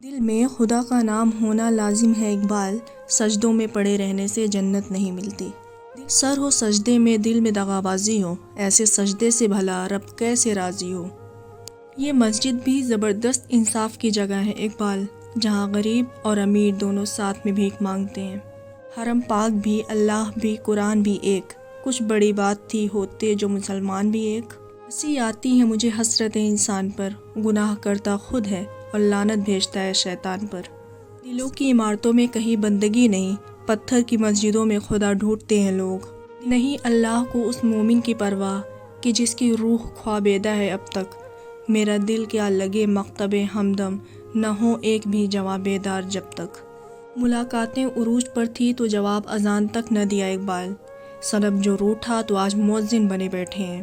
دل میں خدا کا نام ہونا لازم ہے اقبال، سجدوں میں پڑے رہنے سے جنت نہیں ملتی۔ سر ہو سجدے میں دل میں دغابازی ہو، ایسے سجدے سے بھلا رب کیسے راضی ہو۔ یہ مسجد بھی زبردست انصاف کی جگہ ہے اقبال، جہاں غریب اور امیر دونوں ساتھ میں بھیک مانگتے ہیں۔ حرم پاک بھی، اللہ بھی، قرآن بھی ایک، کچھ بڑی بات تھی ہوتے جو مسلمان بھی ایک۔ ہنسی آتی ہے مجھے حسرت انسان پر، گناہ کرتا خود ہے اور لعنت بھیجتا ہے شیطان پر۔ دلوں کی عمارتوں میں کہیں بندگی نہیں، پتھر کی مسجدوں میں خدا ڈھونڈتے ہیں لوگ۔ نہیں اللہ کو اس مومن کی پرواہ کہ جس کی روح خوابیدہ ہے اب تک۔ میرا دل کیا لگے مکتب ہمدم، نہ ہو ایک بھی جواں بیدار جب تک۔ ملاقاتیں عروج پر تھی تو جواب اذان تک نہ دیا اقبال، سنب جو روٹھا تو آج مؤذن بنے بیٹھے ہیں۔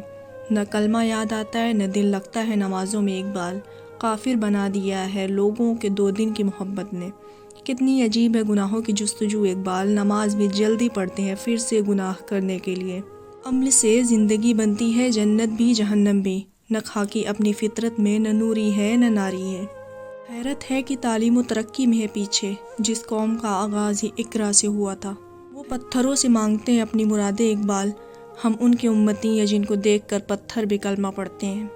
نہ کلمہ یاد آتا ہے نہ دل لگتا ہے نمازوں میں اقبال، کافر بنا دیا ہے لوگوں کے 2 دن کی محبت نے۔ کتنی عجیب ہے گناہوں کی جستجو اقبال، نماز بھی جلدی پڑھتے ہیں پھر سے گناہ کرنے کے لیے۔ عمل سے زندگی بنتی ہے جنت بھی جہنم بھی، نہ خاکی اپنی فطرت میں، نہ نوری ہے نہ ناری ہے۔ حیرت ہے کہ تعلیم و ترقی میں ہے پیچھے، جس قوم کا آغاز ہی اقرا سے ہوا تھا۔ وہ پتھروں سے مانگتے ہیں اپنی مرادیں اقبال، ہم ان کے امتی ہیں جن کو دیکھ کر پتھر بھی کلمہ پڑھتے ہیں۔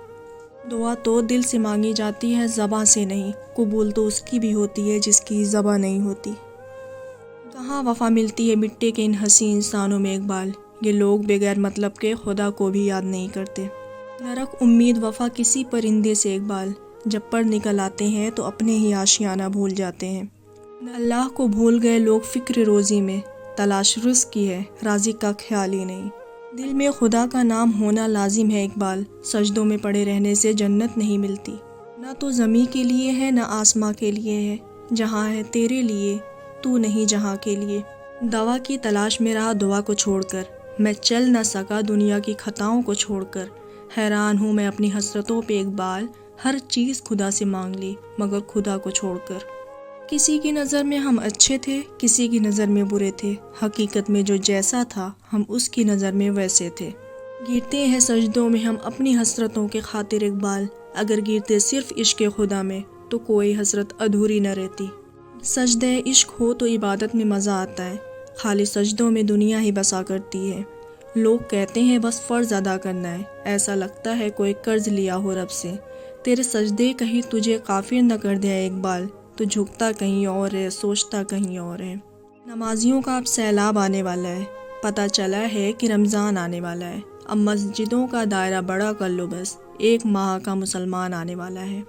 دعا تو دل سے مانگی جاتی ہے زباں سے نہیں، قبول تو اس کی بھی ہوتی ہے جس کی زباں نہیں ہوتی۔ کہاں وفا ملتی ہے مٹی کے ان حسین انسانوں میں اقبال، یہ لوگ بغیر مطلب کے خدا کو بھی یاد نہیں کرتے۔ نہ رکھ امید وفا کسی پرندے سے اقبال، جب پر نکل آتے ہیں تو اپنے ہی آشیانہ بھول جاتے ہیں۔ نہ اللہ کو بھول گئے لوگ فکر روزی میں، تلاش رزق کی ہے رازق کا خیال ہی نہیں۔ دل میں خدا کا نام ہونا لازم ہے اقبال، سجدوں میں پڑے رہنے سے جنت نہیں ملتی۔ نہ تو زمیں کے لیے ہے نہ آسماں کے لیے ہے، جہاں ہے تیرے لیے تو نہیں جہاں کے لیے۔ دوا کی تلاش میں رہا دعا کو چھوڑ کر، میں چل نہ سکا دنیا کی خطاؤں کو چھوڑ کر۔ حیران ہوں میں اپنی حسرتوں پہ اقبال، ہر چیز خدا سے مانگ لی مگر خدا کو چھوڑ کر۔ کسی کی نظر میں ہم اچھے تھے کسی کی نظر میں برے تھے، حقیقت میں جو جیسا تھا ہم اس کی نظر میں ویسے تھے۔ گرتے ہیں سجدوں میں ہم اپنی حسرتوں کے خاطر اقبال، اگر گرتے صرف عشق خدا میں تو کوئی حسرت ادھوری نہ رہتی۔ سجدہ عشق ہو تو عبادت میں مزہ آتا ہے، خالی سجدوں میں دنیا ہی بسا کرتی ہے۔ لوگ کہتے ہیں بس فرض ادا کرنا ہے، ایسا لگتا ہے کوئی قرض لیا ہو رب سے۔ تیرے سجدے کہیں تجھے کافر نہ کر دے اقبال، تو جھکتا کہیں اور ہے سوچتا کہیں اور ہے۔ نمازیوں کا اب سیلاب آنے والا ہے، پتہ چلا ہے کہ رمضان آنے والا ہے، اب مسجدوں کا دائرہ بڑا کر لو بس، 1 ماہ کا مسلمان آنے والا ہے۔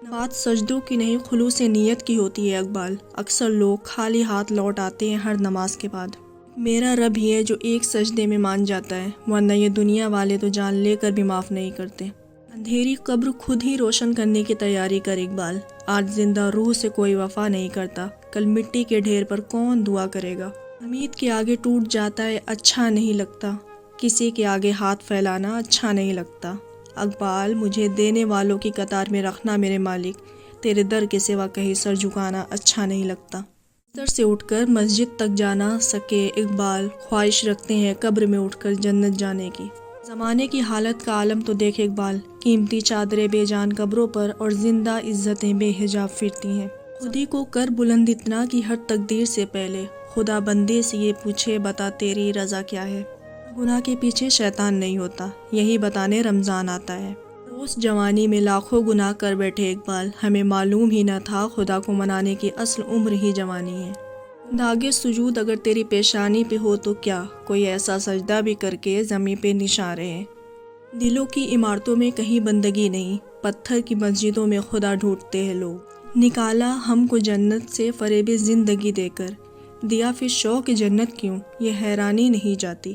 بات سجدوں کی نہیں خلوص نیت کی ہوتی ہے اقبال، اکثر لوگ خالی ہاتھ لوٹ آتے ہیں ہر نماز کے بعد۔ میرا رب ہی ہے جو ایک سجدے میں مان جاتا ہے، ورنہ یہ دنیا والے تو جان لے کر بھی معاف نہیں کرتے۔ اندھیری قبر خود ہی روشن کرنے کی تیاری کر اقبال، آج زندہ روح سے کوئی وفا نہیں کرتا، کل مٹی کے ڈھیر پر کون دعا کرے گا۔ امید کے آگے ٹوٹ جاتا ہے اچھا نہیں لگتا، کسی کے آگے ہاتھ پھیلانا اچھا نہیں لگتا۔ اقبال مجھے دینے والوں کی قطار میں رکھنا میرے مالک، تیرے در کے سوا کہیں سر جھکانا اچھا نہیں لگتا۔ بستر سے اٹھ کر مسجد تک جانا سکے اقبال، خواہش رکھتے ہیں قبر میں اٹھ کر جنت جانے کی۔ زمانے کی حالت کا عالم تو دیکھ اقبال، قیمتی چادریں بے جان قبروں پر اور زندہ عزتیں بے حجاب پھرتی ہیں۔ خود ہی کو کر بلند اتنا کہ ہر تقدیر سے پہلے خدا بندے سے یہ پوچھے بتا تیری رضا کیا ہے۔ گناہ کے پیچھے شیطان نہیں ہوتا، یہی بتانے رمضان آتا ہے۔ اس جوانی میں لاکھوں گناہ کر بیٹھے اقبال، ہمیں معلوم ہی نہ تھا خدا کو منانے کی اصل عمر ہی جوانی ہے۔ داغ سجود اگر تیری پیشانی پہ ہو تو کیا، کوئی ایسا سجدہ بھی کر کے زمیں پہ نشان رہے۔ دلوں کی عمارتوں میں کہیں بندگی نہیں، پتھر کی مسجدوں میں خدا ڈھونڈتے ہیں لوگ۔ نکالا ہم کو جنت سے فریب زندگی دے کر، دیا پھر شوق جنت کیوں، یہ حیرانی نہیں جاتی۔